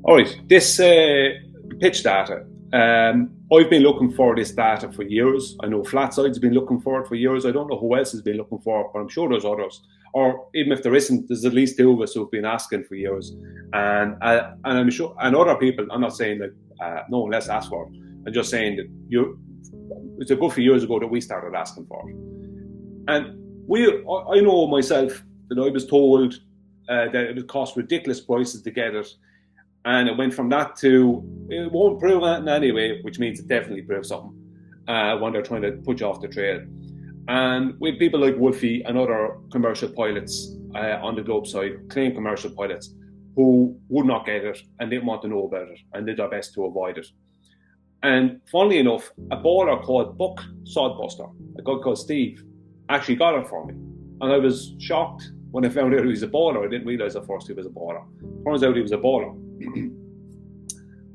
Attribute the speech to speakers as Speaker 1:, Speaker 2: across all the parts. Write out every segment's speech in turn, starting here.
Speaker 1: All right, this pitch data. I've been looking for this data for years. I know Flatside's been looking for it for years. I don't know who else has been looking for it, but I'm sure there's others. Or even if there isn't, there's at least two of us who've been asking for years. And I'm sure, and other people, I'm not saying that no one else asked for it. I'm just saying that it's a good few years ago that we started asking for it. And I know myself that I was told that it would cost ridiculous prices to get it. And it went from that to, it won't prove anything anyway, which means it definitely proves something when they're trying to put you off the trail. And with people like Wolfie and other commercial pilots on the Globe side, claim commercial pilots, who would not get it and didn't want to know about it and did their best to avoid it. And funnily enough, a baller called Buck Sodbuster, a guy called Steve, actually got it for me. And I was shocked when I found out he was a baller. I didn't realise at first he was a baller. Turns out he was a baller.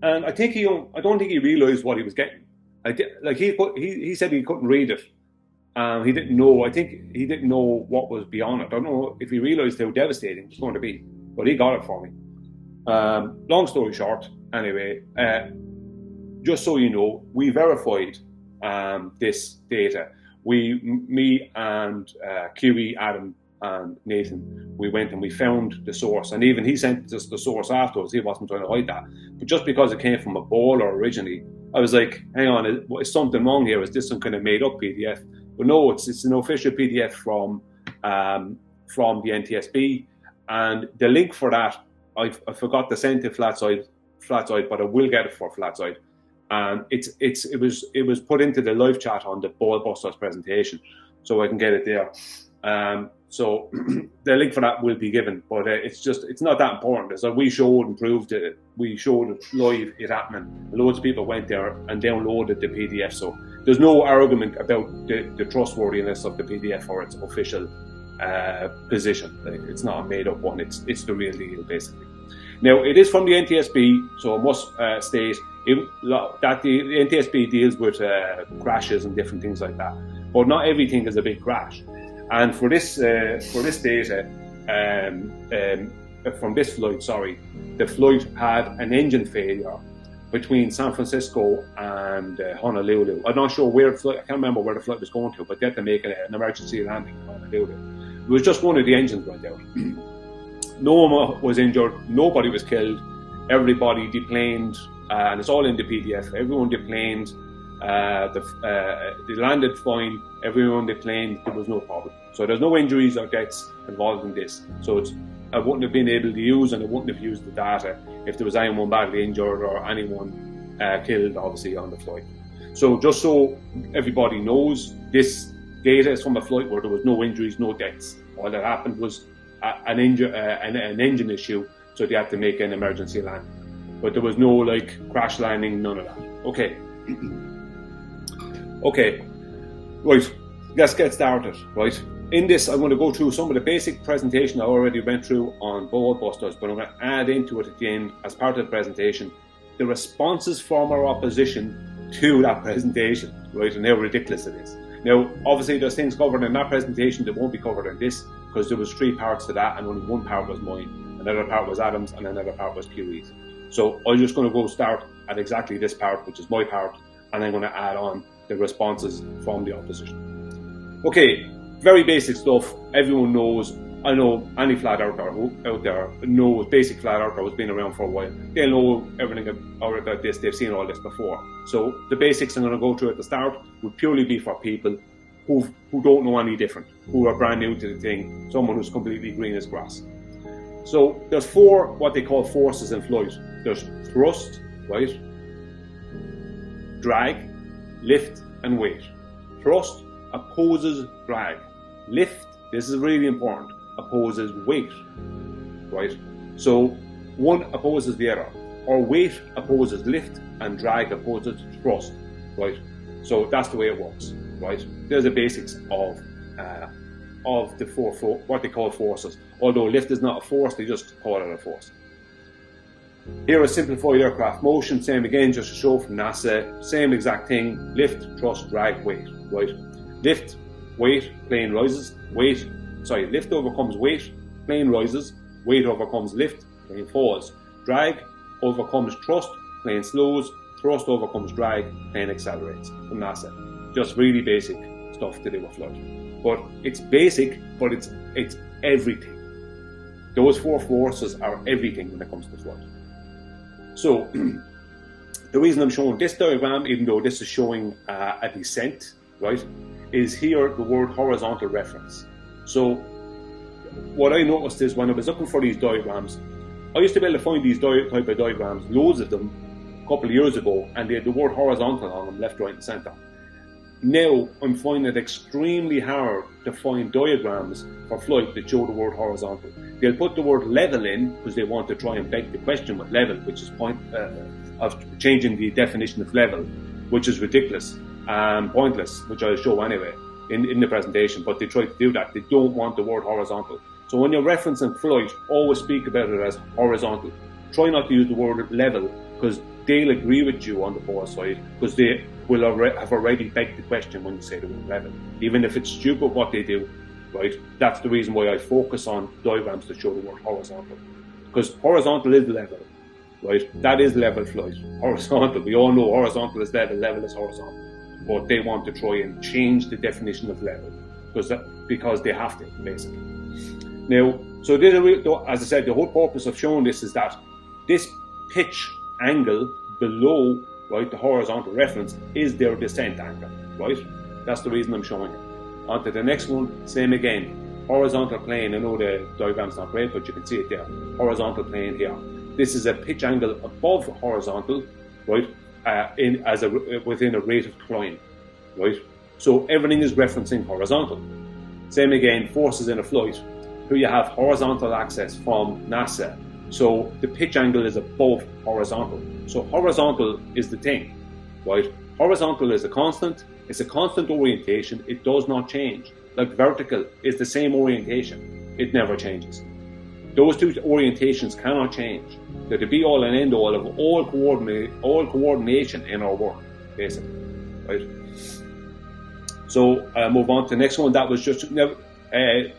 Speaker 1: And I don't think he realised what he was getting. He said he couldn't read it. He didn't know. I think he didn't know what was beyond it. I don't know if he realised how devastating it was going to be, but he got it for me. Long story short, anyway, just so you know, we verified this data. Me and QE, Adam and Nathan, we went and we found the source, and even he sent us the source afterwards. He wasn't trying to hide that, but just because it came from a baller originally, I was like, hang on, is something wrong here? Is this some kind of made up PDF? But no, it's an official PDF from the NTSB, and the link for that I forgot to send to Flatside, but I will get it for Flatside. And it was put into the live chat on the Ballbusters presentation, so I can get it there. So the link for that will be given, but it's not that important. It's like we showed and proved it. We showed it live, it happening. Loads of people went there and downloaded the PDF. So there's no argument about the trustworthiness of the PDF or its official position. Like, it's not a made up one. It's the real deal, basically. Now it is from the NTSB, so I must state that the NTSB deals with crashes and different things like that, but not everything is a big crash. And for this data, from this flight, the flight had an engine failure between San Francisco and Honolulu. I'm not sure where the flight, I can't remember where the flight was going to, but they had to make an emergency landing in Honolulu. It was just one of the engines went out. No one was injured, nobody was killed, everybody deplaned, and it's all in the PDF. Everyone deplaned, they landed fine, everyone deplaned, there was no problem. So there's no injuries or deaths involved in this. So I wouldn't have been able to use, and I wouldn't have used the data if there was anyone badly injured or anyone killed, obviously, on the flight. So just so everybody knows, this data is from a flight where there was no injuries, no deaths. All that happened was an engine issue, so they had to make an emergency landing. But there was no crash landing, none of that. Okay. Okay, right, let's get started, right? In this, I'm going to go through some of the basic presentation I already went through on Ballbusters, but I'm going to add into it at the end, as part of the presentation, the responses from our opposition to that presentation, right, and how ridiculous it is. Now, obviously, there's things covered in that presentation that won't be covered in this, because there was 3 parts to that, and only one part was mine, another part was Adam's, and another part was QE's. So I'm just going to go start at exactly this part, which is my part, and I'm going to add on the responses from the opposition. Okay, very basic stuff. Everyone knows. I know any flat earther out there knows basic flat earther has been around for a while. They'll know everything about this. They've seen all this before. So the basics I'm going to go through at the start would purely be for people who don't know any different, who are brand new to the thing, someone who's completely green as grass. So there's 4 what they call forces in flight. There's thrust, right? Drag, lift and weight. Thrust opposes drag. Lift, this is really important, opposes weight, right? So one opposes the other, or weight opposes lift and drag opposes thrust, right? So that's the way it works, right? There's the basics of the 4 what they call forces. Although lift is not a force, they just call it a force. Here is simplified aircraft motion, same again, just to show from NASA, same exact thing, lift, thrust, drag, weight, right? Lift, weight, plane rises, lift overcomes weight, plane rises, weight overcomes lift, plane falls. Drag overcomes thrust, plane slows. Thrust overcomes drag, plane accelerates from NASA. Just really basic stuff to do with flight. But it's basic, but it's everything. Those four forces are everything when it comes to flight. So the reason I'm showing this diagram, even though this is showing a descent, right, is here the word horizontal reference. So what I noticed is when I was looking for these diagrams, I used to be able to find these type of diagrams, loads of them, a couple of years ago, and they had the word horizontal on them, left, right, and centre. Now I'm finding it extremely hard to find diagrams for flight that show the word horizontal. They'll put the word level in because they want to try and beg the question with level, which is of changing the definition of level, which is ridiculous and pointless, which I'll show anyway in the presentation. But they try to do that. They don't want the word horizontal. So when you're referencing flight, always speak about it as horizontal. Try not to use the word level because they'll agree with you on the poor side because they will have already begged the question when you say the word level. Even if it's stupid what they do, right? That's the reason why I focus on diagrams that show the word horizontal. Because horizontal is level, right? That is level flight. Horizontal, we all know horizontal is level, level is horizontal. But they want to try and change the definition of level because they have to, basically. Now, so this, as I said, the whole purpose of showing this is that this pitch angle below, right, the horizontal reference is their descent angle, right? That's the reason I'm showing it. On to the next one, same again. Horizontal plane, I know the diagram's not great, but you can see it there. Horizontal plane here. This is a pitch angle above horizontal, right, within a rate of climb, right? So everything is referencing horizontal. Same again, forces in a flight. Here you have horizontal access from NASA. So the pitch angle is above horizontal. So horizontal is the thing, right? Horizontal is a constant. It's a constant orientation. It does not change. Like vertical is the same orientation. It never changes. Those two orientations cannot change. They're the be all and end all of all coordination in our work, basically, right? So move on to the next one. That was just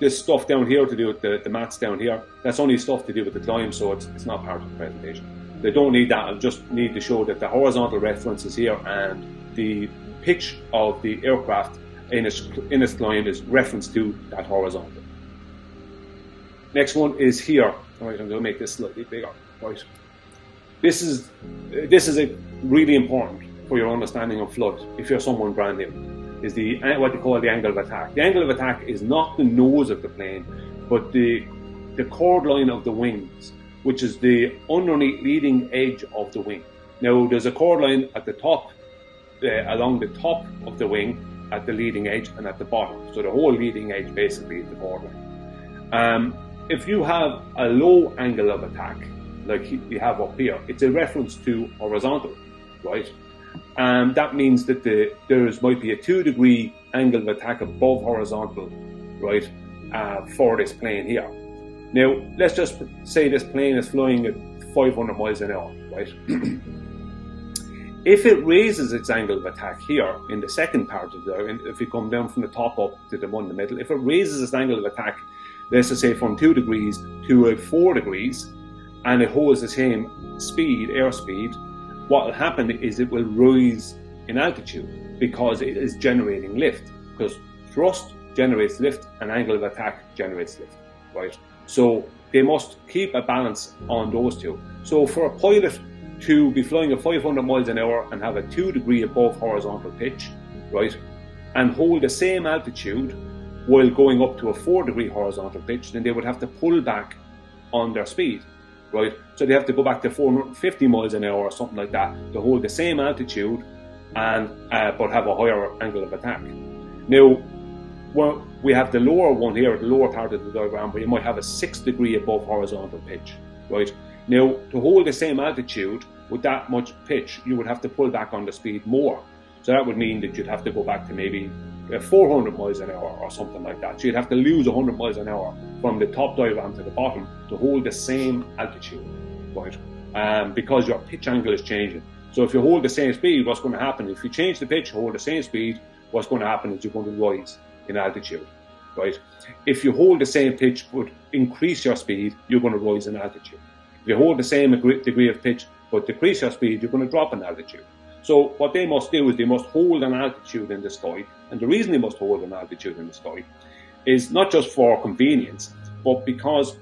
Speaker 1: this stuff down here to do with the maths down here. That's only stuff to do with the climb, so it's not part of the presentation. They don't need that. I just need to show that the horizontal reference is here and the pitch of the aircraft in its climb is referenced to that horizontal. Next one is here. All right, I'm going to make this slightly bigger. Right, this is really important for your understanding of flight. If you're someone brand new, is what they call the angle of attack. The angle of attack is not the nose of the plane, but the chord line of the wings, which is the underneath leading edge of the wing. Now, there's a chord line at the top, along the top of the wing, at the leading edge, and at the bottom. So the whole leading edge basically is the chord line. If you have a low angle of attack, like you have up here, it's a reference to horizontal, right? That means that there might be a 2 degree angle of attack above horizontal, right, for this plane here. Now, let's just say this plane is flying at 500 miles an hour, right? If it raises its angle of attack here in the second part of if you come down from the top up to the one in the middle, if it raises its angle of attack, let's just say from 2 degrees to 4 degrees, and it holds the same speed, airspeed, what will happen is it will rise in altitude because it is generating lift. Because thrust generates lift and angle of attack generates lift, right? So they must keep a balance on those two. So for a pilot to be flying at 500 miles an hour and have a 2 degree above horizontal pitch, right, and hold the same altitude while going up to a 4 degree horizontal pitch, then they would have to pull back on their speed, right? So they have to go back to 450 miles an hour or something like that to hold the same altitude and but have a higher angle of attack. Now, well, we have the lower one here, the lower part of the diagram, where you might have a 6 degree above horizontal pitch, right? Now, to hold the same altitude with that much pitch, you would have to pull back on the speed more. So that would mean that you'd have to go back to maybe 400 miles an hour or something like that. So you'd have to lose 100 miles an hour from the top diagram to the bottom to hold the same altitude, right? Because your pitch angle is changing. So if you hold the same speed, what's going to happen? If you change the pitch, hold the same speed, what's going to happen is you're going to rise in altitude, right? If you hold the same pitch but increase your speed, you're going to rise in altitude. If you hold the same degree of pitch but decrease your speed, you're going to drop in altitude. So what they must do is they must hold an altitude in the sky, and the reason they must hold an altitude in the sky is not just for convenience, but because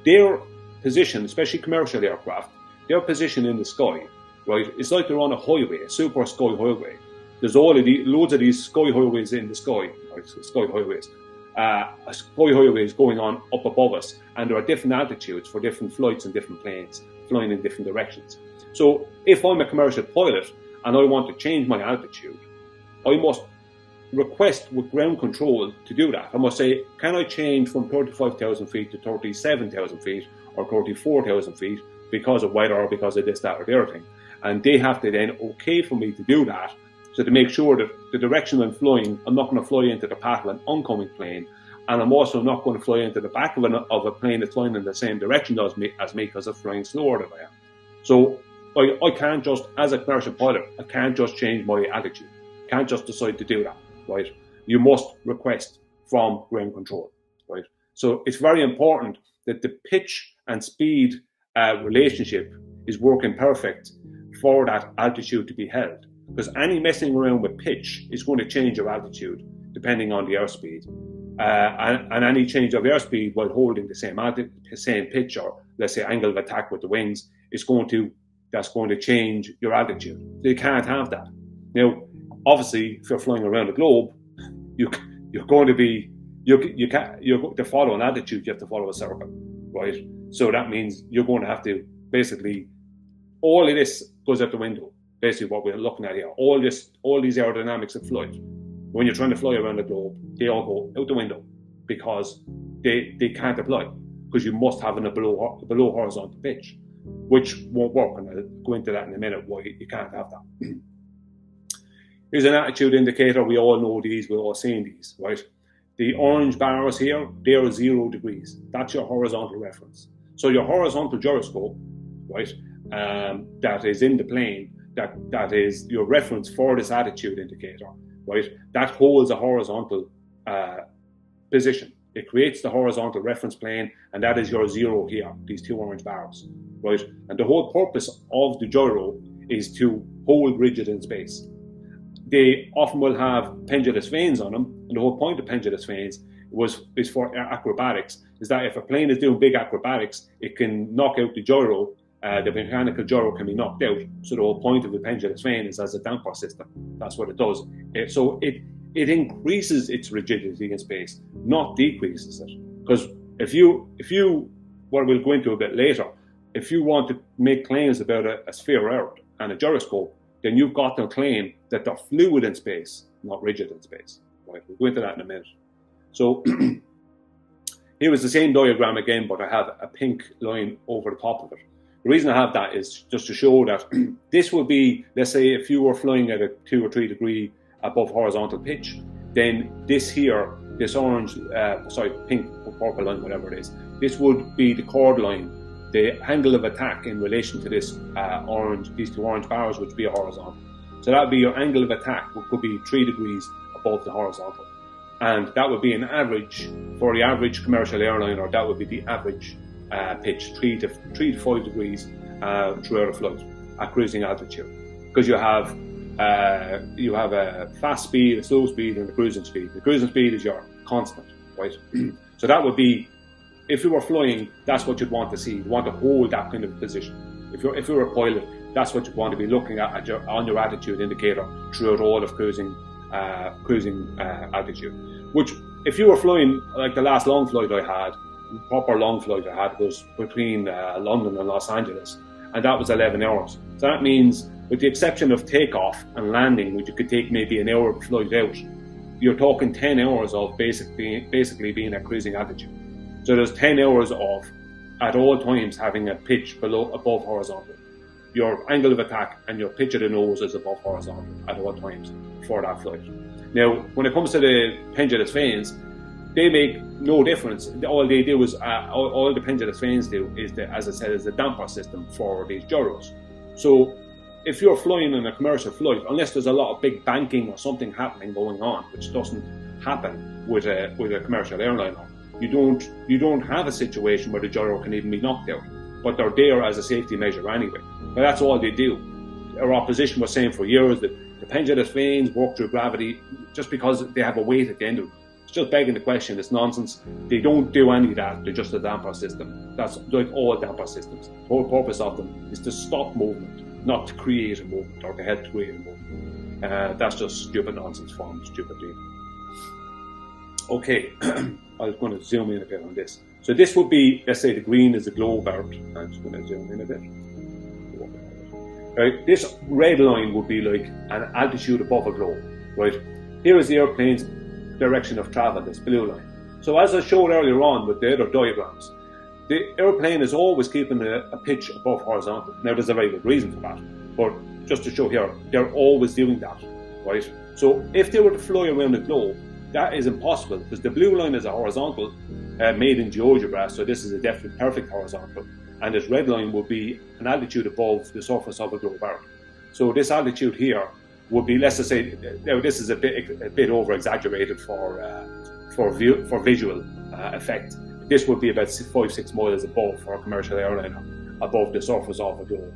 Speaker 1: their position, especially commercial aircraft, their position in the sky, right, it's like they're on a highway, a super sky highway. There's loads of these sky highways in the sky, right, sky highways. Sky highways going on up above us, and there are different altitudes for different flights and different planes flying in different directions. So if I'm a commercial pilot and I want to change my altitude, I must request with ground control to do that. I must say, can I change from 35,000 feet to 37,000 feet or 34,000 feet because of weather or because of this, that or the other thing? And they have to then okay for me to do that, so to make sure that the direction I'm flying, I'm not going to fly into the path of an oncoming plane, and I'm also not going to fly into the back of a plane that's flying in the same direction as me because I'm flying slower than I am. So I can't just, as a commercial pilot, I can't just change my attitude. Can't just decide to do that, right? You must request from ground control, right? So it's very important that the pitch and speed relationship is working perfect for that altitude to be held. Because any messing around with pitch is going to change your altitude depending on the airspeed. And any change of airspeed while holding the same pitch, or let's say angle of attack with the wings, that's going to change your altitude. So you can't have that. Now, obviously, if you're flying around the globe, you're going to follow an altitude, you have to follow a circle, right? So that means you're going to have to basically, all of this goes out the window. Basically what we're looking at here, all these aerodynamics of flight, when you're trying to fly around the globe, they all go out the window because they can't apply, because you must have a below horizontal pitch, which won't work, and I'll go into that in a minute why you can't have that. Here's an attitude indicator. We all know these, we've all seen these, right? The orange bars here, they're 0 degrees. That's your horizontal reference. So your horizontal gyroscope, right, that is in the plane, that is your reference for this attitude indicator, right? That holds a horizontal position. It creates the horizontal reference plane, and that is your 0 here, these 2 orange bars, right? And the whole purpose of the gyro is to hold rigid in space. They often will have pendulous vanes on them, and the whole point of pendulous vanes is for acrobatics, is that if a plane is doing big acrobatics, it can knock out the gyro. The mechanical gyro can be knocked out. So the whole point of the pendulous vane is as a damper system. That's what it does. So it increases its rigidity in space, not decreases it. Because if you, what we'll go into a bit later, if you want to make claims about a sphere Earth and a gyroscope, then you've got to claim that they're fluid in space, not rigid in space. Right? We'll go into that in a minute. So here is the same diagram again, but I have a pink line over the top of it. The reason I have that is just to show that this would be, let's say, if you were flying at a 2 or 3 degree above horizontal pitch, then this here, this orange, pink or purple line, whatever it is, this would be the chord line, the angle of attack in relation to this these 2 orange bars, which would be a horizontal. So that would be your angle of attack, which could be 3 degrees above the horizontal. And that would be an average, for the average commercial airliner, that would be the average pitch, 3 to 5 degrees throughout a flight at cruising altitude, because you have a fast speed, a slow speed, and a cruising speed. The cruising speed is your constant, right? So that would be, if you were flying, that's what you'd want to see. You want to hold that kind of position. If you're a pilot, that's what you want to be looking at on your attitude indicator throughout all of cruising altitude. Which, if you were flying like the last long flight I had, proper long flight I had was between London and Los Angeles, and that was 11 hours. So that means, with the exception of takeoff and landing, which you could take maybe an hour to flight out, you're talking 10 hours of basically being at cruising altitude. So there's 10 hours of, at all times, having a pitch above horizontal. Your angle of attack and your pitch of the nose is above horizontal at all times for that flight. Now, when it comes to the pendulous vanes, they make no difference. All they do is, all the pendulous vanes do is, as I said, is the damper system for these gyros. So if you're flying in a commercial flight, unless there's a lot of big banking or something happening going on, which doesn't happen with a commercial airliner, you don't have a situation where the gyro can even be knocked out, but they're there as a safety measure anyway. But that's all they do. Our opposition was saying for years that the pendulous vanes work through gravity just because they have a weight at the end of it. It's just begging the question. It's nonsense. They don't do any of that. They're just a damper system. That's like all damper systems. The whole purpose of them is to stop movement, not to create a movement or to help create a movement. That's just stupid nonsense from stupid people. Okay, I'm going to zoom in a bit on this. So this would be, let's say the green is the globe Earth. I'm just going to zoom in a bit. Right, this red line would be like an altitude above a globe. Right, here is the airplane's direction of travel, this blue line. So as I showed earlier on with the other diagrams, the airplane is always keeping a pitch above horizontal. Now there's a very good reason for that, but just to show here, they're always doing that, right? So if they were to fly around the globe, that is impossible because the blue line is a horizontal made in GeoGebra, so this is a definite perfect horizontal, and this red line will be an altitude above the surface of a globe Earth. So this altitude here would be, let's just say, now this is a bit over exaggerated for visual effect. This would be about 5-6 miles above for a commercial airliner, above the surface of a globe.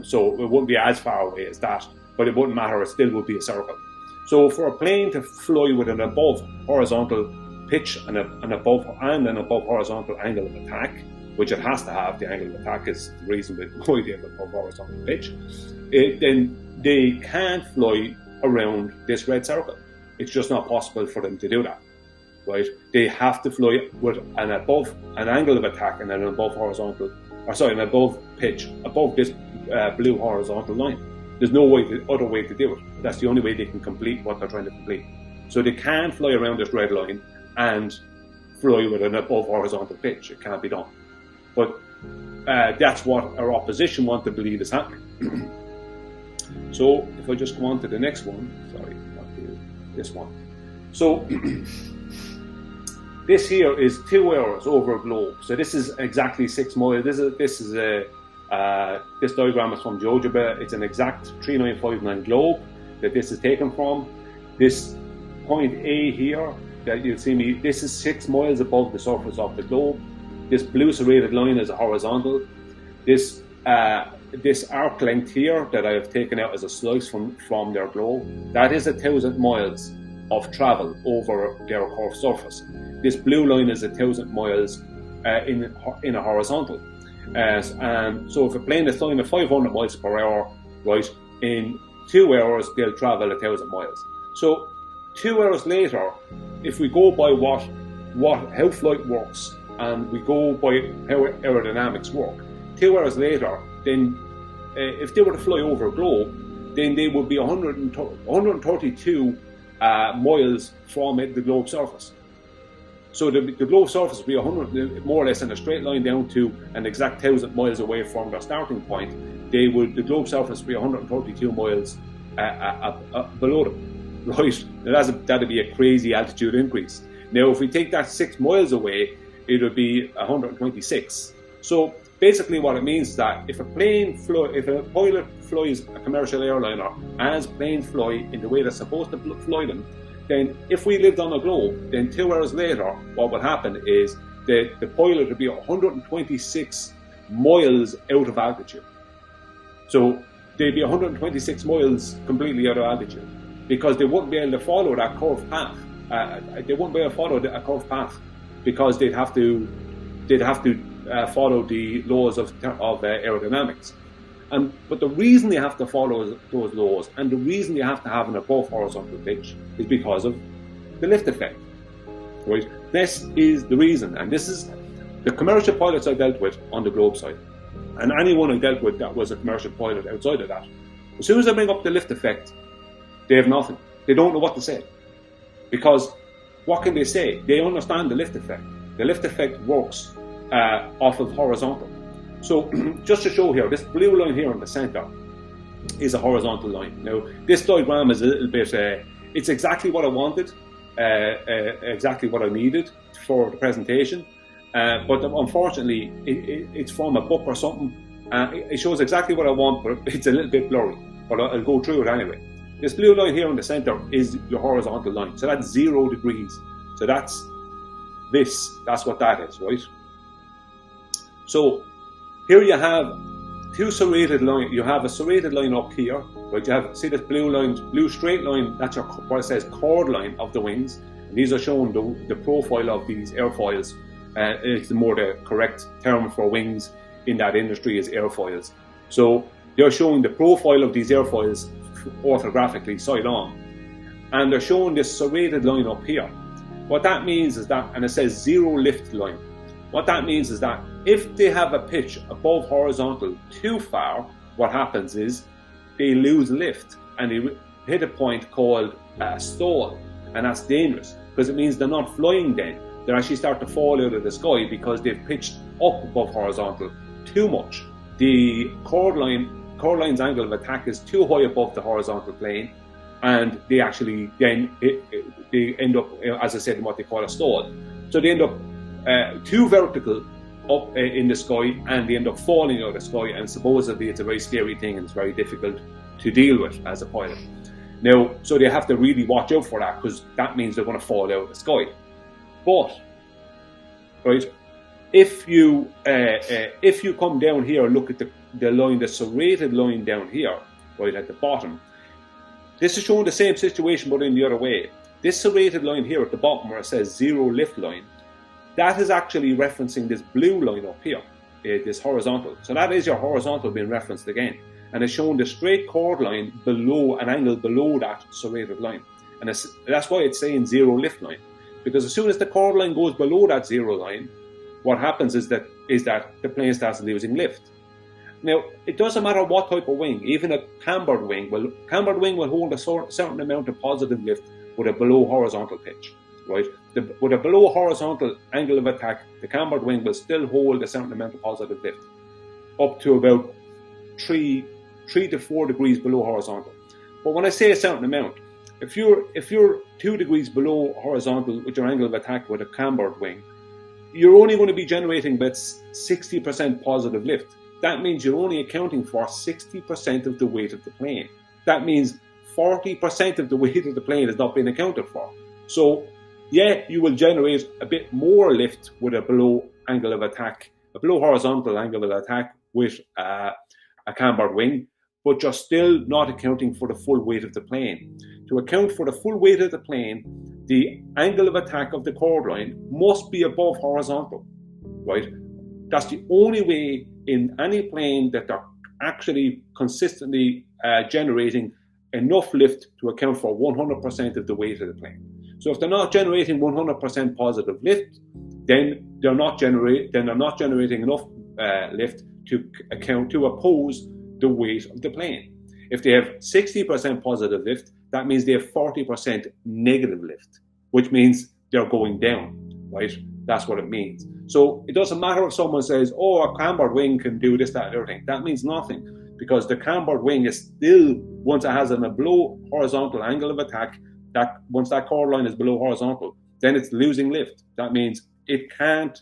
Speaker 1: So it wouldn't be as far away as that, but it wouldn't matter. It still would be a circle. So for a plane to fly with an above horizontal pitch and an above horizontal angle of attack, which it has to have, the angle of attack is the reason why they have above horizontal pitch, then they can't fly around this red circle. It's just not possible for them to do that, right? They have to fly with an angle of attack and an above pitch, above this blue horizontal line. There's no other way to do it. That's the only way they can complete what they're trying to complete. So they can't fly around this red line and fly with an above horizontal pitch. It can't be done. But that's what our opposition want to believe is happening. So if I just go on to the next one, sorry, not this one. So this here is 2 hours over a globe. So this is exactly 6 miles. This diagram is from GeoGebra. It's an exact 3959 globe that this is taken from. This point A here that you'll see me, this is 6 miles above the surface of the globe. This blue serrated line is a horizontal. This arc length here that I have taken out as a slice from their globe, that is 1,000 miles of travel over their curved surface. This blue line is 1,000 miles in a horizontal. And so if a plane is flying at 500 miles per hour, right, in 2 hours they'll travel 1,000 miles. So 2 hours later, if we go by how flight works and we go by how aerodynamics work, 2 hours later, then if they were to fly over a globe, then they would be 132 miles from the globe surface. So the globe surface would be 100, more or less in a straight line down to an exact 1,000 miles away from their starting point. The globe surface would be 132 miles below them, right? Now that'd be a crazy altitude increase. Now if we take that 6 miles away, it would be 126. So basically what it means is that if a pilot flies a commercial airliner as planes fly in the way they're supposed to fly them, then if we lived on a globe, then 2 hours later, what would happen is that the pilot would be 126 miles out of altitude. So they'd be 126 miles completely out of altitude because they wouldn't be able to follow that curved path. They wouldn't be able to follow a curved path because they'd have to follow the laws of aerodynamics. But the reason they have to follow those laws and the reason they have to have an above horizontal pitch is because of the lift effect. Right? This is the reason, and this is the commercial pilots I dealt with on the globe side, and anyone I dealt with that was a commercial pilot outside of that. As soon as I bring up the lift effect, they have nothing. They don't know what to say. Because what can they say? They understand the lift effect. The lift effect works off of horizontal. So just to show here, this blue line here in the center is a horizontal line. Now this diagram is a little bit, it's exactly what I wanted, exactly what I needed for the presentation, but unfortunately it's from a book or something. It shows exactly what I want, but it's a little bit blurry, but I'll go through it anyway. This blue line here in the center is your horizontal line, so that's 0 degrees. So that's what that is, right? So here you have two serrated line. You have a serrated line up here, right? You have, see this blue line, blue straight line. That's your, what it says, chord line of the wings. And these are showing the profile of these airfoils. It's more the correct term for wings in that industry is airfoils. So they're showing the profile of these airfoils orthographically side on, and they're showing this serrated line up here. What that means is that, and it says zero lift line. What that means is that if they have a pitch above horizontal too far, what happens is they lose lift and they hit a point called stall, and that's dangerous because it means they're not flying then. They actually start to fall out of the sky because they've pitched up above horizontal too much. The chord line's angle of attack is too high above the horizontal plane, and they actually then they end up, as I said, in what they call a stall. So they end up too vertical up in the sky, and they end up falling out of the sky, and supposedly it's a very scary thing and it's very difficult to deal with as a pilot. Now, so they have to really watch out for that because that means they're going to fall out of the sky. But, right, if you come down here and look at the line, the serrated line down here, right at the bottom, this is showing the same situation but in the other way. This serrated line here at the bottom where it says zero lift line, that is actually referencing this blue line up here, this horizontal. So that is your horizontal being referenced again. And it's showing the straight chord line below, an angle below that serrated line. And that's why it's saying zero lift line. Because as soon as the chord line goes below that zero line, what happens is that the plane starts losing lift. Now, it doesn't matter what type of wing, even a cambered wing will hold a certain amount of positive lift with a below horizontal pitch, right? With a below horizontal angle of attack, the cambered wing will still hold a certain amount of positive lift, up to about 3 to 4 degrees below horizontal. But when I say a certain amount, if you're 2 degrees below horizontal with your angle of attack with a cambered wing, you're only going to be generating about 60% positive lift. That means you're only accounting for 60% of the weight of the plane. That means 40% of the weight of the plane is not being accounted for. So, yeah, you will generate a bit more lift with a below angle of attack, a below horizontal angle of attack with a cambered wing, but you're still not accounting for the full weight of the plane. To account for the full weight of the plane, the angle of attack of the chord line must be above horizontal, right? That's the only way in any plane that they're actually consistently generating enough lift to account for 100% of the weight of the plane. So if they're not generating 100% positive lift, then they're not generating enough lift to oppose the weight of the plane. If they have 60% positive lift, that means they have 40% negative lift, which means they're going down, right? That's what it means. So it doesn't matter if someone says, oh, a cambered wing can do this, that, and everything. That means nothing, because the cambered wing is still, once it has a below horizontal angle of attack, that once that chord line is below horizontal, then it's losing lift. That means it can't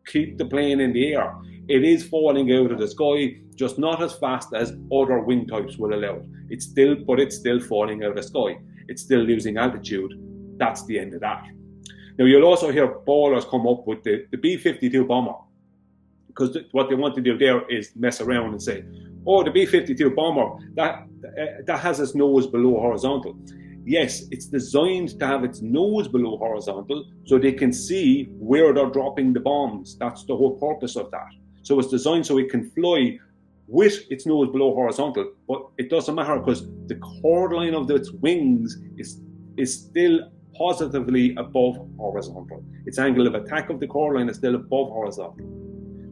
Speaker 1: keep the plane in the air. It is falling out of the sky, just not as fast as other wing types will allow it. It's still falling out of the sky. It's still losing altitude. That's the end of that. Now, you'll also hear ballers come up with the B-52 bomber, because what they want to do there is mess around and say, oh, the B-52 bomber, that has its nose below horizontal. Yes, it's designed to have its nose below horizontal so they can see where they're dropping the bombs. That's the whole purpose of that. So it's designed so it can fly with its nose below horizontal, but it doesn't matter because the chord line of its wings is still positively above horizontal. Its angle of attack of the chord line is still above horizontal.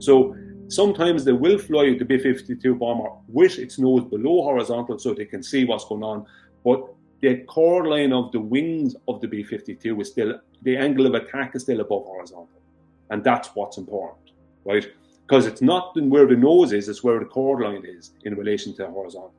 Speaker 1: So sometimes they will fly the B-52 bomber with its nose below horizontal so they can see what's going on, but the chord line of the wings of the B-52 is still, the angle of attack is still above horizontal. And that's what's important, right? Because it's not where the nose is, it's where the chord line is in relation to the horizontal,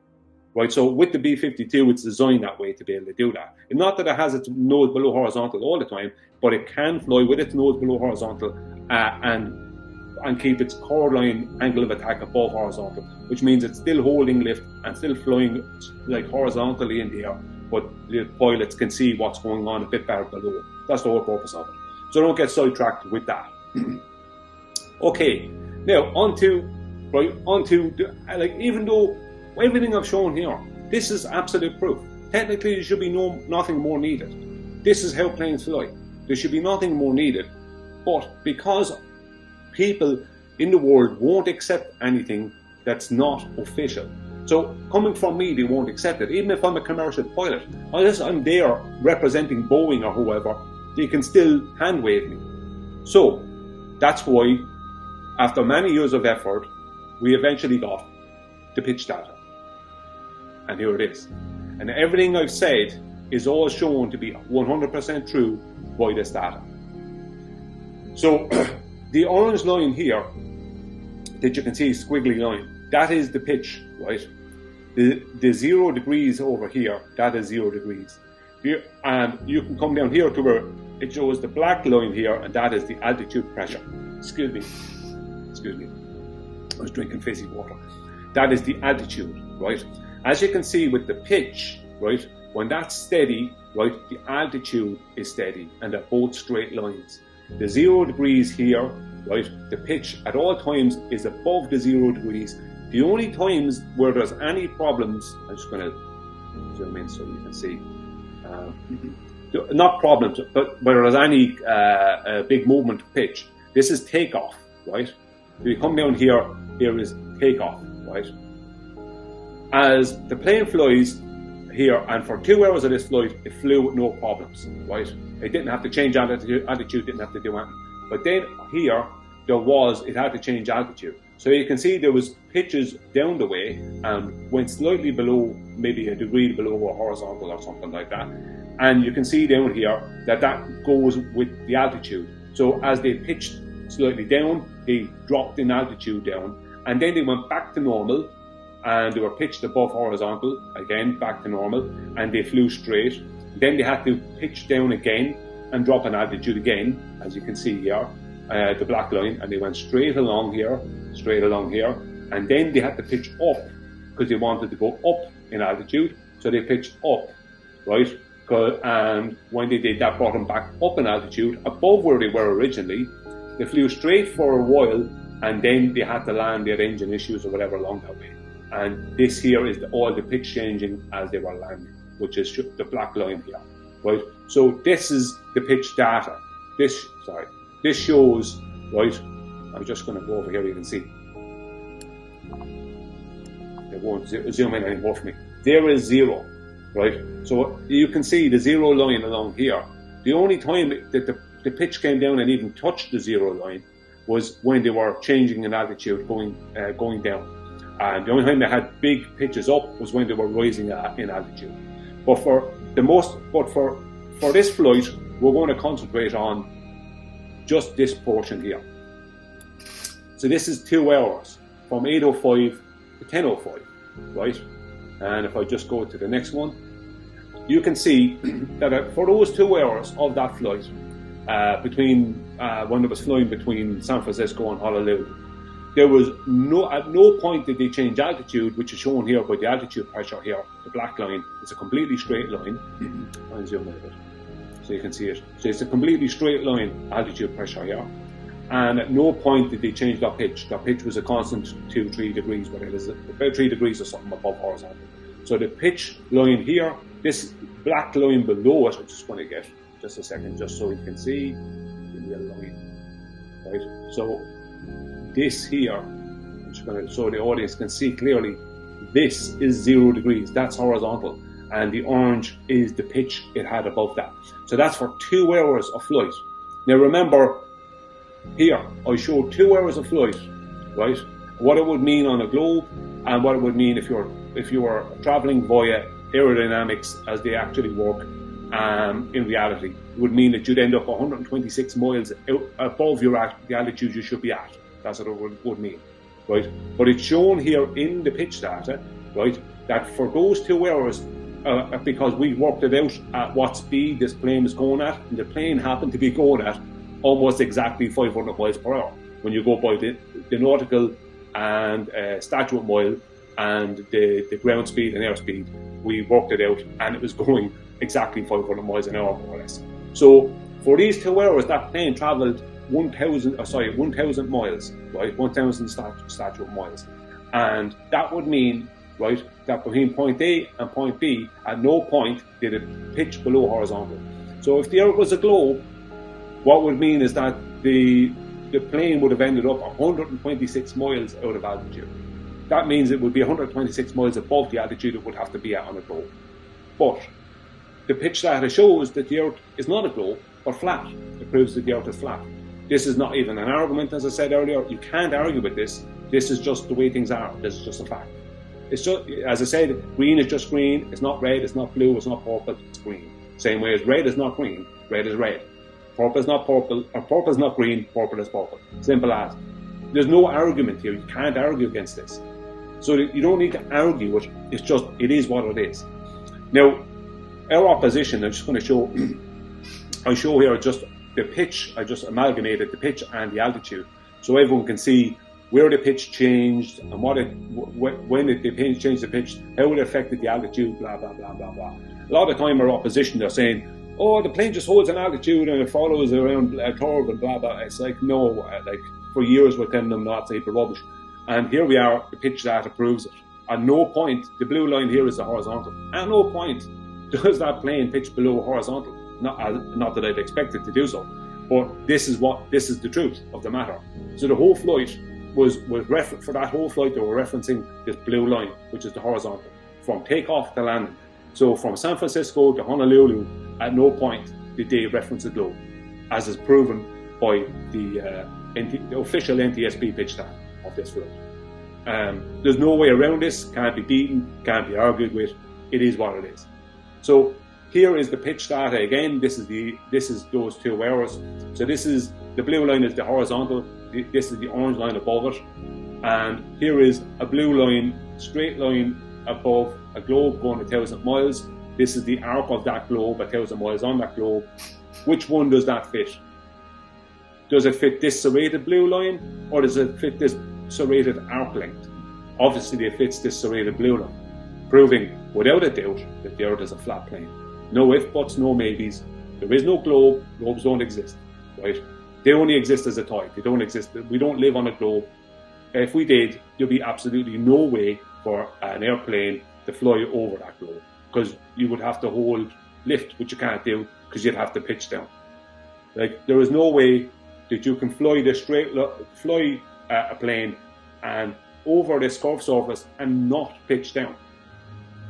Speaker 1: right? So with the B-52, it's designed that way to be able to do that. And not that it has its nose below horizontal all the time, but it can fly with its nose below horizontal and keep its chord line angle of attack above horizontal, which means it's still holding lift and still flying like horizontally in the air, but the pilots can see what's going on a bit better below. That's the whole purpose of it. So don't get sidetracked with that. Okay, now on to right, onto, like, even though everything I've shown here, this is absolute proof. Technically, there should be nothing more needed. This is how planes fly. There should be nothing more needed. But because people in the world won't accept anything that's not official. So coming from me, they won't accept it. Even if I'm a commercial pilot, unless I'm there representing Boeing or whoever, they can still hand wave me. So that's why, after many years of effort, we eventually got the pitch data. And here it is. And everything I've said is all shown to be 100% true by this data. So the orange line here that you can see, squiggly line, that is the pitch, right? The 0 degrees over here, that is 0 degrees. Here, and you can come down here to where it shows the black line here, and that is the altitude pressure. Excuse me. I was drinking fizzy water. That is the altitude, right? As you can see with the pitch, right, when that's steady, right, the altitude is steady, and they're both straight lines. The 0 degrees here, right, the pitch at all times is above the 0 degrees. The only times where there's any problems, I'm just going to zoom in so you can see, not problems, but where there's any big movement of pitch, this is takeoff, right? If you come down here, here is takeoff, right? As the plane flies here, and for 2 hours of this flight, it flew with no problems, right? It didn't have to change altitude, didn't have to do anything. But then here, it had to change altitude. So you can see there was pitches down the way and went slightly below, maybe a degree below a horizontal or something like that. And you can see down here that goes with the altitude. So as they pitched slightly down, they dropped in altitude down, and then they went back to normal, and they were pitched above horizontal, again back to normal, and they flew straight. Then they had to pitch down again and drop in altitude again, as you can see here, the black line, and they went straight along here, and then they had to pitch up because they wanted to go up in altitude, so they pitched up, right? And when they did that, brought them back up in altitude above where they were originally. They flew straight for a while, and then they had to land their engine issues or whatever along that way. And this here is all the pitch changing as they were landing, which is the black line here, right? So this is the pitch data. This shows, right? I'm just going to go over here. You can see. It won't zoom in anymore for me. There is 0, right? So you can see the 0 line along here. The only time that the pitch came down and even touched the 0 line was when they were changing in altitude, going down. And the only time they had big pitches up was when they were rising in altitude. But for this flight, we're going to concentrate on just this portion here. So this is 2 hours from 8:05 to 10:05, right? And if I just go to the next one, you can see that for those 2 hours of that flight, between when it was flying between San Francisco and Honolulu, there was at no point did they change altitude, which is shown here by the altitude pressure here. The black line is a completely straight line. I'll zoom in a bit so you can see it. So it's a completely straight line altitude pressure here. And at no point did they change their pitch. Their pitch was a constant 2-3 degrees, but it is about 3 degrees or something above horizontal. So the pitch line here, this black line below it, I just want to get just a second, just so you can see the line, right? So this here, I'm just going to, so the audience can see clearly, this is 0 degrees, that's horizontal, and the orange is the pitch it had above that. So that's for 2 hours of flight. Now remember, here I showed 2 hours of flight, right? What it would mean on a globe, and what it would mean if you were traveling via aerodynamics as they actually work. In reality, it would mean that you'd end up 126 miles above the altitude you should be at. That's what it would mean, right? But it's shown here in the pitch data, right, that for those 2 hours, because we worked it out at what speed this plane was going at, and the plane happened to be going at almost exactly 500 miles per hour. When you go by the nautical and statute mile and the ground speed and airspeed, we worked it out, and it was going exactly 500 miles an hour, more or less. So for these 2 hours, that plane travelled 1,000 miles, right? 1,000 statute miles, and that would mean, right, that between point A and point B, at no point did it pitch below horizontal. So if the Earth was a globe, what would mean is that the plane would have ended up 126 miles out of altitude. That means it would be 126 miles above the altitude it would have to be at on a globe. But the pitch data shows that the Earth is not a globe, but flat. It proves that the Earth is flat. This is not even an argument, as I said earlier. You can't argue with this. This is just the way things are. This is just a fact. It's just, as I said, green is just green. It's not red, it's not blue, it's not purple, it's green. Same way as red is not green, red is red. Purple is not purple, or purple is not green, purple is purple. Simple as. There's no argument here. You can't argue against this. So you don't need to argue it. It's just, it is what it is. Now, our opposition, I'm just going to show, I show here just the pitch. I just amalgamated the pitch and the altitude, so everyone can see where the pitch changed and when they changed the pitch, how it affected the altitude, blah, blah, blah, blah, blah. A lot of the time our opposition, they're saying, oh, the plane just holds an altitude and it follows around a curve and blah, blah. It's like, no, like for years we're telling them not to say the rubbish. And here we are, the pitch data proves it. At no point, the blue line here is the horizontal. At no point does that plane pitch below horizontal. Not that I'd expect it to do so, but this is the truth of the matter. So the whole flight was for that whole flight they were referencing this blue line, which is the horizontal, from takeoff to landing. So from San Francisco to Honolulu, at no point did they reference the globe, as is proven by the official NTSB pitch data of this flight. There's no way around this. Can't be beaten. Can't be argued with. It is what it is. So here is the pitch data again. This is those 2 hours. So this is the blue line is the horizontal. This is the orange line above it, and here is a blue line, straight line above a globe going 1,000 miles. This is the arc of that globe, 1,000 miles on that globe. Which one does that fit? Does it fit this serrated blue line, or does it fit this serrated arc length? Obviously it fits this serrated blue line, proving without a doubt that the Earth is a flat plane. No ifs, buts, no maybes. There is no globe. Globes don't exist, right? They only exist as a toy. They don't exist. We don't live on a globe. If we did, there'd be absolutely no way for an airplane to fly over that globe, because you would have to hold lift, which you can't do because you'd have to pitch down. Like, there is no way that you can fly a plane and over this curved surface and not pitch down.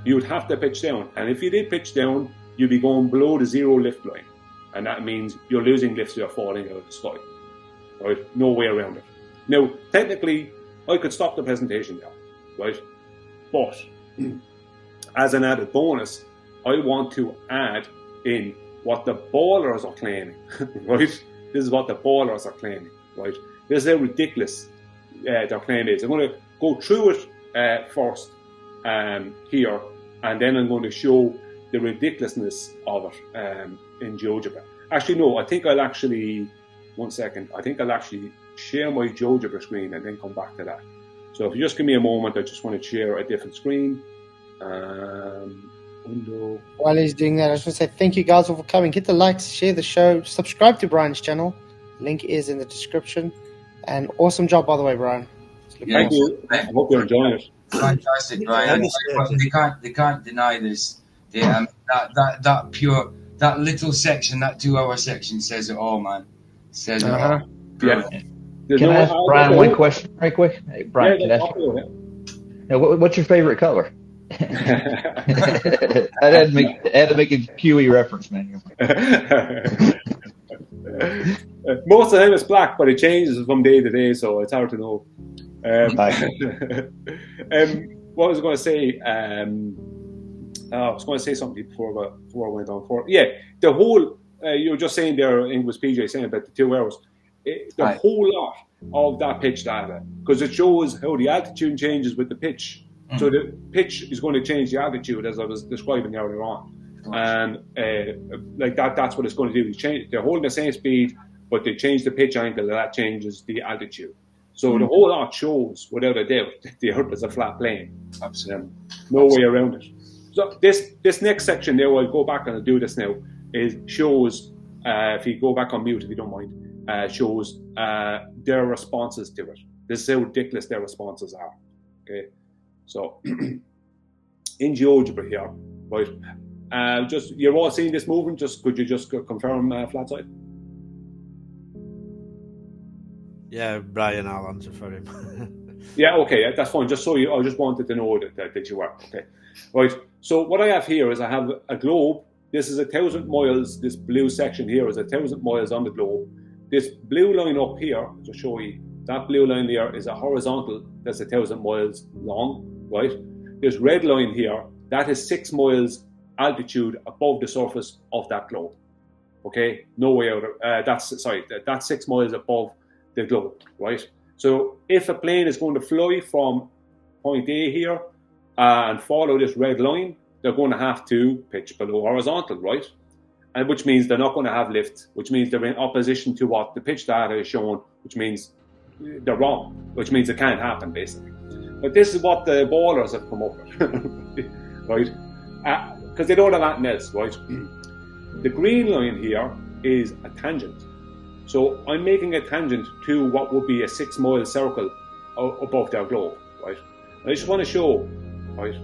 Speaker 1: You would have to pitch down, and if you did pitch down, you'd be going below the zero lift line, and that means you're losing lift, so you're falling out of the sky. Right? No way around it. Now, technically, I could stop the presentation now, right? But as an added bonus, I want to add in what the ballers are claiming, right? This is what the ballers are claiming, right? This is how ridiculous their claim is. I'm going to go through it first here, and then I'm going to show the ridiculousness of it in GeoGebra. Actually, no, I think I'll actually, one second, I think I'll actually share my GeoGebra screen and then come back to that. So if you just give me a moment, I just want to share a different screen. Window.
Speaker 2: While he's doing that, I just want to say thank you guys all for coming. Hit the likes, share the show, subscribe to Brian's channel. Link is in the description. And awesome job, by the way, Brian.
Speaker 1: Thank you. I hope you're enjoying it.
Speaker 3: Fantastic, Brian. They can't deny this. That little section, that 2-hour section says it all, man. Says it all.
Speaker 1: Yeah.
Speaker 4: Can I ask Brian one question right quick? Hey, Brian, can I ask you, what's your favorite color? I had to make a QE reference, man.
Speaker 1: Most of the time it's black, but it changes from day to day, so it's hard to know. What was I going to say? I was going to say something before I went on for. Yeah, the whole you were just saying there, English PJ saying about the 2 hours. The whole lot of that pitch data, because it shows how the altitude changes with the pitch. So the pitch is going to change the altitude, as I was describing earlier on. And like that's what it's going to do. They're holding the same speed, but they change the pitch angle, and that changes the altitude. So the whole lot shows, without a doubt, that the Earth is a flat plane.
Speaker 3: Absolutely.
Speaker 1: No way around it. So this next section there, I'll go back and I'll do this now, shows, if you go back on mute if you don't mind, shows their responses to it. This is how ridiculous their responses are. Okay, so in GeoGebra here, right? Just you're all seeing this movement. Just could you just confirm flat side?
Speaker 5: Yeah, Brian, I'll answer for him.
Speaker 1: Yeah, okay, that's fine. Just so I just wanted to know that you were okay, right? So what I have here is I have a globe. This is 1,000 miles. This blue section here is 1,000 miles on the globe. This blue line up here, to show you, that blue line there is a horizontal that's 1,000 miles long, right? This red line here, that is 6 miles altitude above the surface of that globe. Okay, no way out of that's 6 miles above the globe, right? So if a plane is going to fly from point A here and follow this red line, they're going to have to pitch below horizontal, right? And which means they're not going to have lift, which means they're in opposition to what the pitch data is showing, which means they're wrong, which means it can't happen, basically. But this is what the ballers have come up with, right? Because they don't have anything else, right? The green line here is a tangent. So I'm making a tangent to what would be a 6 mile circle above their globe, right? I just want to show, right?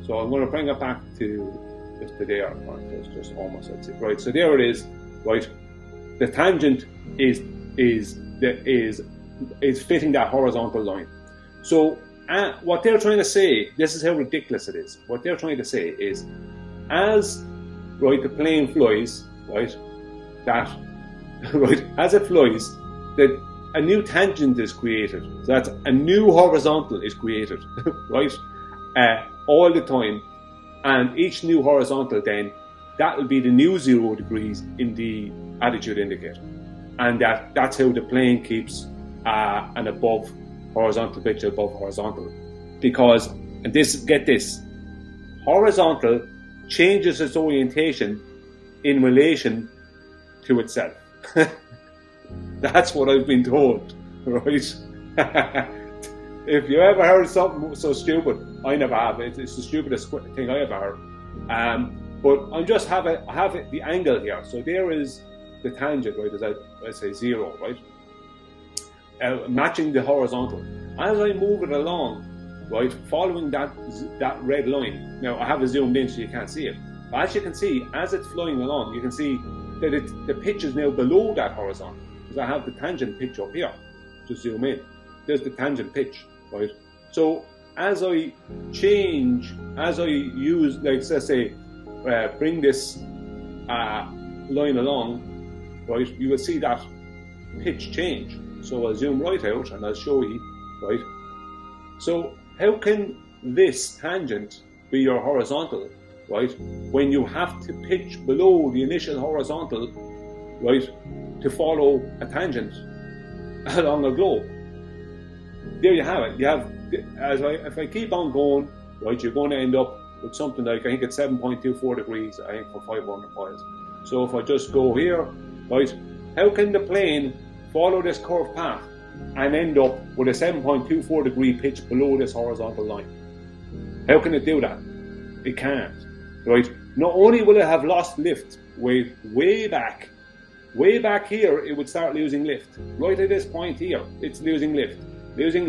Speaker 1: So I'm going to bring it back to just to there, right? It's just almost that's it, right? So there it is, right? The tangent is fitting that horizontal line. So what they're trying to say, this is how ridiculous it is. What they're trying to say is, as right the plane flies, right, that right as it flies, that a new tangent is created. So that's a new horizontal is created, right, all the time, and each new horizontal then that will be the new 0 degrees in the attitude indicator, and that's how the plane keeps an above horizontal pitch above horizontal, because and this get this horizontal changes its orientation in relation to itself. That's what I've been told, right? If you ever heard something so stupid, I never have. It's the stupidest thing I ever heard. But I just have the angle here. So there is the tangent, right? Is let's say 0, right? Matching the horizontal. As I move it along, right, following that red line. Now I have it zoomed in so you can't see it. But as you can see, as it's flying along, you can see that the pitch is now below that horizontal, because I have the tangent pitch up here. Just zoom in. There's the tangent pitch, right? So as I change, as I use, like let's say, bring this line along, right, you will see that pitch change. So I'll zoom right out and I'll show you, right? So how can this tangent be your horizontal, right, when you have to pitch below the initial horizontal, right, to follow a tangent along a globe? There you have it. You have, if I keep on going, right, you're going to end up with something like, I think it's 7.24 degrees, I think, for 500 miles. So if I just go here, right, how can the plane follow this curved path and end up with a 7.24 degree pitch below this horizontal line? How can it do that? It can't, right? Not only will it have lost lift way back here, it would start losing lift. Right at this point here, it's losing lift. It's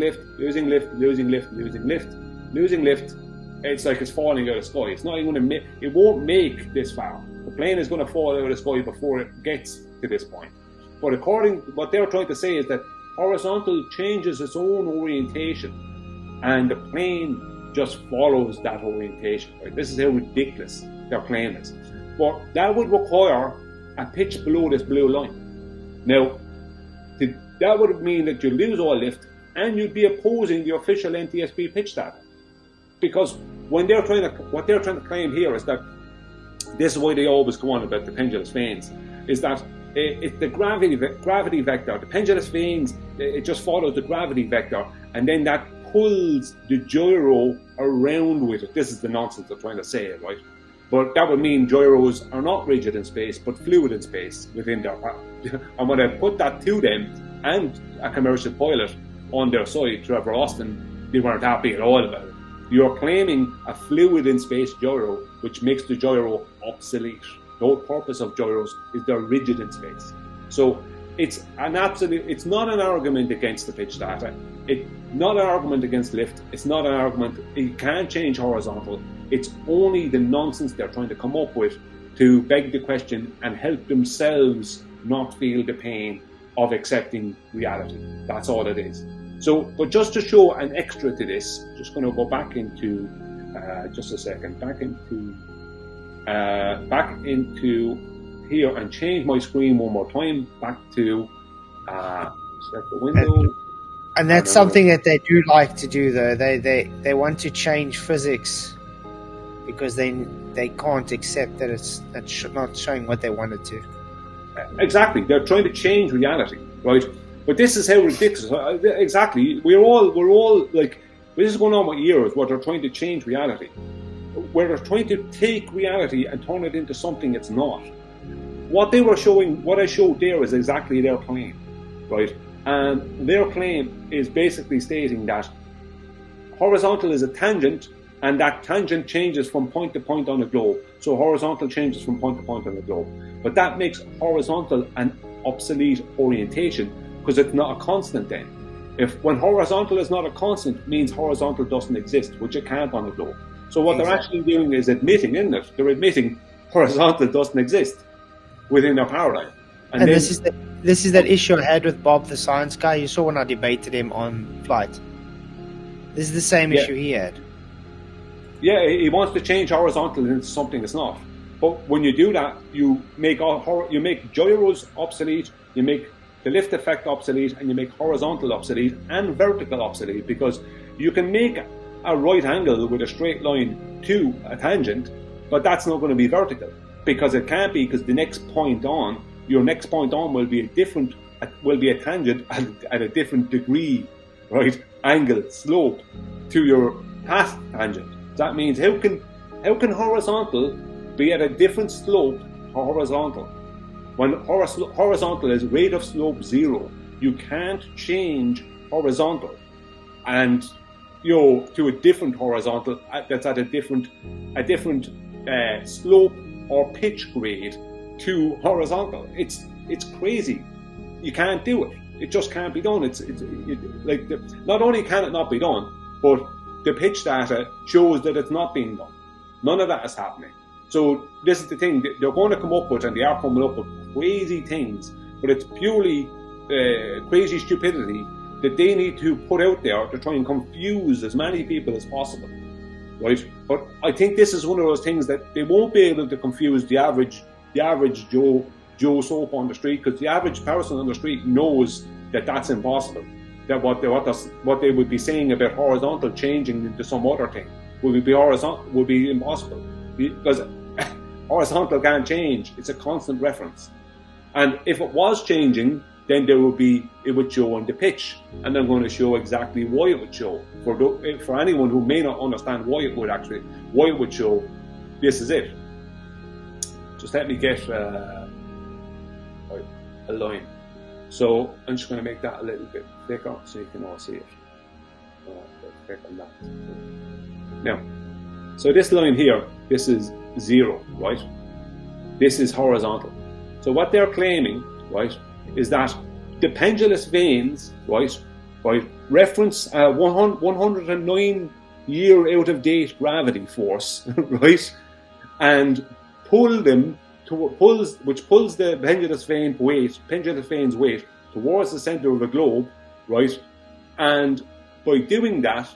Speaker 1: like it's falling out of the sky. It's not even going to it won't make this far. The plane is going to fall out of the sky before it gets to this point. But according to what they're trying to say is that horizontal changes its own orientation, and the plane just follows that orientation. Right? This is how ridiculous their claim is. But that would require a pitch below this blue line. Now, that would mean that you lose all lift, and you'd be opposing the official NTSB pitch data. Because what they're trying to claim here is that, this is why they always go on about the pendulous vanes, is that it's the gravity vector. The pendulous vanes, it just follows the gravity vector, and then that pulls the gyro around with it. This is the nonsense they're trying to say, right? But that would mean gyros are not rigid in space, but fluid in space within their path. And when I put that to them, and a commercial pilot on their side, Trevor Austin, they weren't happy at all about it. You're claiming a fluid in space gyro, which makes the gyro obsolete. The whole purpose of gyros is they're rigid in space. So it's not an argument against the pitch data. It's not an argument against lift. It's not an argument, you can't change horizontal. It's only the nonsense they're trying to come up with to beg the question and help themselves not feel the pain of accepting reality. That's all it is. So, but just to show an extra to this, just going to go back into, just a second, back into here and change my screen one more time, back to select the window.
Speaker 2: And that's something that they do like to do, though. They want to change physics because they can't accept that it's not showing what they wanted to.
Speaker 1: Exactly, they're trying to change reality, right? But this is how ridiculous. Exactly, we're all like, this is going on with years where they're trying to change reality, where they're trying to take reality and turn it into something it's not. What they were showing, what I showed there, is exactly their claim, right? And their claim is basically stating that horizontal is a tangent, and that tangent changes from point to point on the globe. So horizontal changes from point to point on the globe. But that makes horizontal an obsolete orientation because it's not a constant then. When horizontal is not a constant, it means horizontal doesn't exist, which it can't on the globe. So what they're actually doing is admitting, isn't it? They're admitting horizontal doesn't exist within their paradigm. And then,
Speaker 2: this is that issue I had with Bob the science guy. You saw when I debated him on Flight. This is the same issue he had.
Speaker 1: Yeah, he wants to change horizontal into something it's not. But when you do that, you make gyros obsolete, you make the lift effect obsolete, and you make horizontal obsolete and vertical obsolete, because you can make a right angle with a straight line to a tangent, but that's not going to be vertical because it can't be, because the next point on, your next point on will be a tangent at a different degree, right? Angle, slope to your past tangent. That means how can horizontal be at a different slope to horizontal? When horizontal is rate of slope 0, you can't change horizontal and to a different horizontal that's at a different slope or pitch grade to horizontal. It's crazy. You can't do it. It just can't be done. Not only can it not be done, but the pitch data shows that it's not being done. None of that is happening. So this is the thing. They're going to come up with, and they are coming up with crazy things, but it's purely crazy stupidity that they need to put out there to try and confuse as many people as possible, right? But I think this is one of those things that they won't be able to confuse the average Joe Soap on the street, because the average person on the street knows that that's impossible. That what they would be saying about horizontal changing into some other thing would be impossible, because horizontal can't change. It's a constant reference, and if it was changing, then it would show on the pitch, and I'm going to show exactly why it would show for anyone who may not understand why it would show. This is it. Just let me get a line. So I'm just going to make that a little bit thicker so you can all see it. Click on that. Now, so this line here, this is 0, right? This is horizontal. So what they're claiming, right, is that the pendulous veins, right, by reference 109 year out of date gravity force, right, and which pulls the pendulous veins weight towards the center of the globe, right? And by doing that,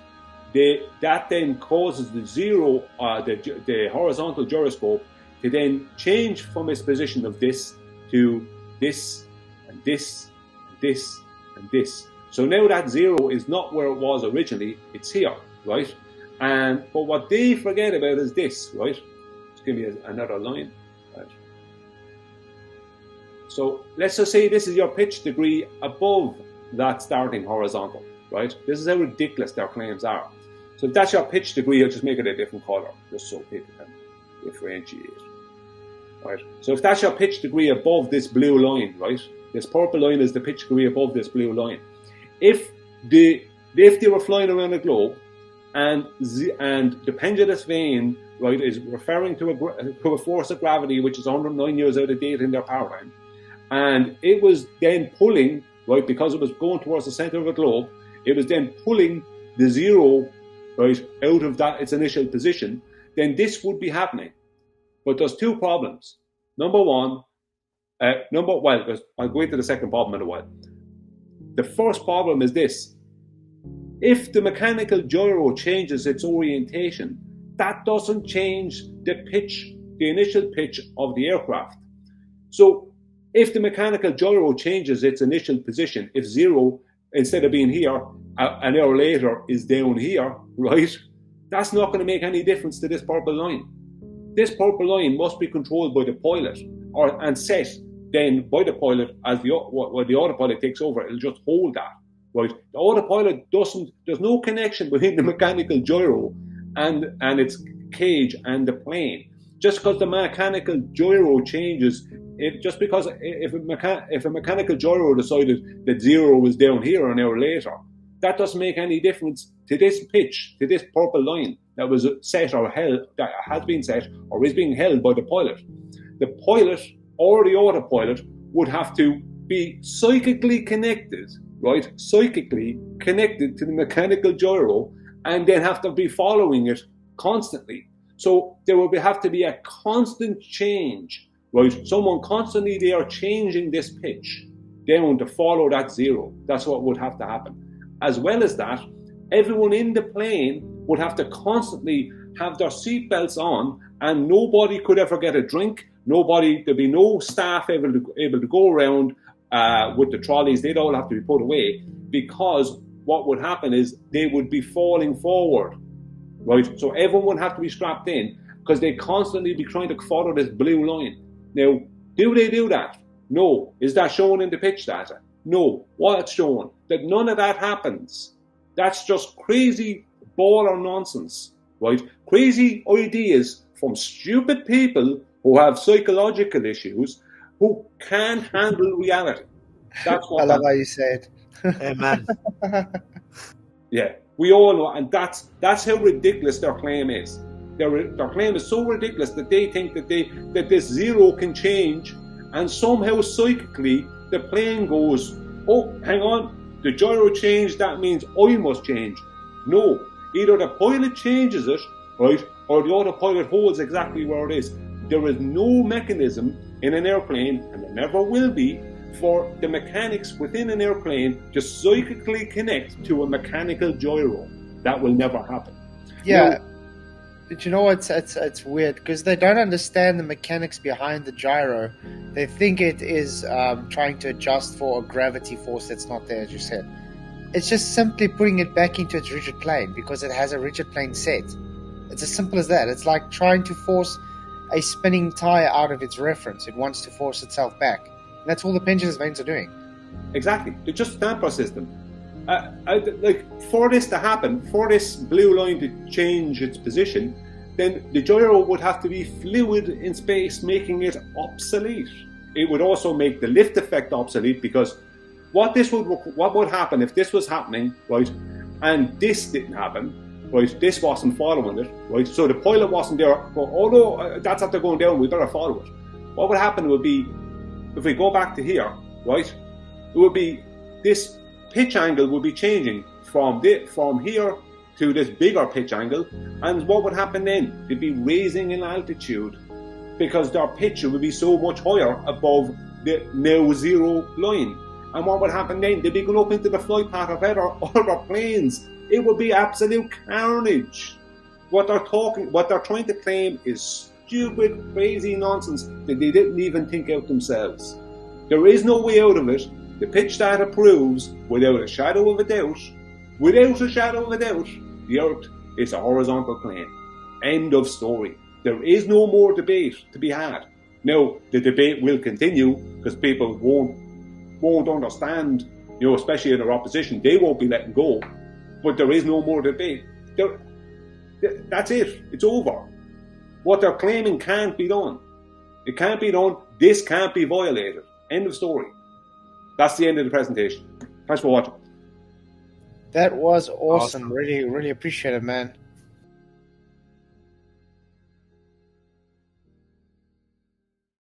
Speaker 1: that then causes the horizontal gyroscope to then change from its position of this to this and this and this and this. So now that 0 is not where it was originally; it's here, right? But what they forget about is this, right? Just give me another line. Right. So let's just say this is your pitch degree above that starting horizontal, right? This is how ridiculous their claims are. So if that's your pitch degree, I'll just make it a different color, just so people can differentiate, right? So if that's your pitch degree above this blue line, right? This purple line is the pitch degree above this blue line. If they were flying around a globe and the pendulous vein, right, is referring to a force of gravity which is 109 years out of date in their paradigm, And it was then pulling, right, because it was going towards the center of the globe, it was then pulling the zero, right, out of that its initial position, then this would be happening. But there's two problems. Number one, I'll go into the second problem in a while. The first problem is this. If the mechanical gyro changes its orientation, that doesn't change the pitch, the initial pitch of the aircraft. So if the mechanical gyro changes its initial position, if zero, instead of being here, an hour later is down here, right, that's not going to make any difference to this purple line. This purple line must be controlled by the pilot and set then by the pilot as the autopilot takes over. It'll just hold that, right? The autopilot there's no connection between the mechanical gyro and its cage and the plane. Just because the mechanical gyro changes, if a mechanical gyro decided that zero was down here an hour later, that doesn't make any difference to this pitch, to this purple line that was set or held, that has been set or is being held by the pilot. The pilot or the autopilot would have to be psychically connected, right? Psychically connected to the mechanical gyro, and then have to be following it constantly. So there would have to be a constant change, right? Someone constantly they are changing this pitch down to follow that zero. That's what would have to happen. As well as that, everyone in the plane would have to constantly have their seatbelts on, and nobody could ever get a drink. There'd be no staff able to go around with the trolleys. They'd all have to be put away, because what would happen is they would be falling forward, right? So everyone would have to be strapped in because they'd constantly be trying to follow this blue line. Now, do they do that? No. Is that shown in the pitch data? No. What's shown? That none of that happens. That's just crazy baller nonsense, right? Crazy ideas from stupid people who have psychological issues who can't handle reality. That's what
Speaker 2: I love how you say it.
Speaker 5: Amen.
Speaker 1: Yeah, we all know, and that's how ridiculous their claim is. Their claim is so ridiculous that they think that this zero can change, and somehow psychically the plane goes, oh, hang on, the gyro changed, that means I must change. No, either the pilot changes it, right, or the autopilot holds exactly where it is. There is no mechanism in an airplane, and there never will be, for the mechanics within an airplane to psychically connect to a mechanical gyro. That will never happen.
Speaker 2: Yeah,
Speaker 1: now,
Speaker 2: but you know what? It's weird because they don't understand the mechanics behind the gyro. They think it is trying to adjust for a gravity force that's not there, as you said. It's just simply putting it back into its rigid plane because it has a rigid plane set. It's as simple as that. It's like trying to force a spinning tire out of its reference. It wants to force itself back. And that's all the pendulous vanes are doing.
Speaker 1: Exactly. It's just a damper system. For this to happen, for this blue line to change its position, then the gyro would have to be fluid in space, making it obsolete. It would also make the lift effect obsolete, because what would happen if this was happening, right, and this didn't happen, right, this wasn't following it, right, so the pilot wasn't there, but although that's after going down, we better follow it. What would happen would be, if we go back to here, right, it would be this pitch angle would be changing from here to this bigger pitch angle, and what would happen then? They'd be raising in altitude because their pitch would be so much higher above the now zero line. And what would happen then? They'd be going up into the flight path of other planes. It would be absolute carnage. What they're trying to claim is stupid, crazy nonsense that they didn't even think out themselves. There is no way out of it. The pitch data proves, without a shadow of a doubt, the Earth is a horizontal plane. End of story. There is no more debate to be had. Now, the debate will continue because people won't understand, especially in their opposition. They won't be letting go. But there is no more debate. That's it. It's over. What they're claiming can't be done. It can't be done. This can't be violated. End of story. That's the end of the presentation. Thanks for watching.
Speaker 2: That was awesome. Really, really appreciate it, man.